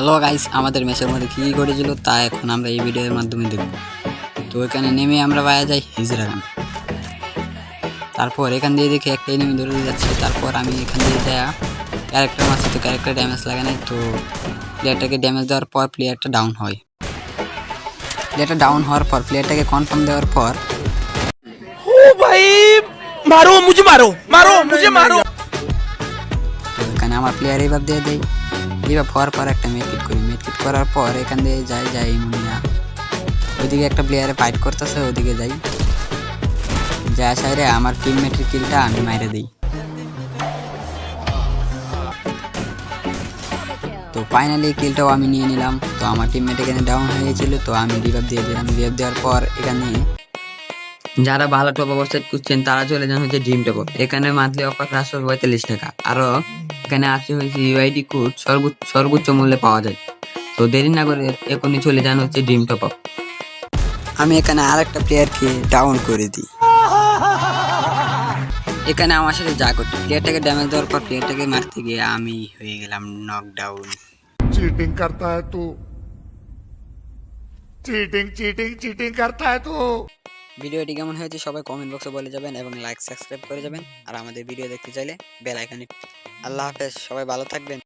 Hello guys, আমাদের ম্যাচের মধ্যে কী ঘটেছিল তা এখন আমরা এই ভিডিওর মাধ্যমে দেখব। তো এখানে নেমে আমরা পাওয়া যাই হিজরাগান। তারপর এখান দিয়ে দেখে একটা এনিমি ধরে যাচ্ছে। তারপর আমি এখান দিয়ে যাওয়া ক্যারেক্টার মারছি, তো ক্যারেক্টার ড্যামেজ লাগে নাই। তো প্লেয়ারটাকে ড্যামেজ দেওয়ার পর প্লেয়ারটা ডাউন হয়। প্লেয়ারটা ডাউন হওয়ার পর প্লেয়ারটাকে কনফার্ম দেওয়ার পর ओ भाई मारो मुझे मारो मारो मुझे मारो। তো এখানে আমার প্লেয়ার এইভাবে দিয়ে দেয়। এইভাবে হওয়ার পর একটা মেডকিট করি, মেডকিট করার পর এখান দিয়ে যাই মুনিয়া ওইদিকে একটা প্লেয়ারে ফাইট করতেছে, ওইদিকে যাই যা সাইরে আমার টিমমেটের কিলটা আমি মাইরে দিই। তো ফাইনালি কিলটাও আমি নিয়ে নিলাম। তো আমার টিমমেট এখানে ডাউন হয়ে গেছিল, তো আমি রিভাইভ দিয়ে দিলাম। রিভাইভ দেওয়ার পর এখানে যারা ভালো টপ অবস্থায় খুঁজছেন তারা চলে যান হচ্ছে ড্রিম টপ। এখানে মান্থলি অফার 745 টাকা। আরও এখানে আছে হচ্ছে ইউআইডি কোড সর্বোচ্চ মূল্যে পাওয়া যায়। তো দেরি না করে এখনই চলে যান হচ্ছে ড্রিম টপ। আমি এখানে আরেকটা প্লেয়ারকে ডাউন করে দিই। এখানে আমার সাথে যা করতে প্লেয়ারটাকে ড্যামেজ দেওয়ার পর প্লেয়ারটাকে মারতে গিয়ে আমি হয়ে গেলাম নকডাউন। चीटिंग करता है तू। चीटिंग चीटिंग चीटिंग करता है तू। ভিডিওটি কেমন হয়েছে সবাই কমেন্ট বক্সে বলে যাবেন এবং লাইক সাবস্ক্রাইব করে যাবেন। আর আমাদের ভিডিও দেখতে চাইলে বেল আইকনে। আল্লাহ হাফেজ, সবাই ভালো থাকবেন।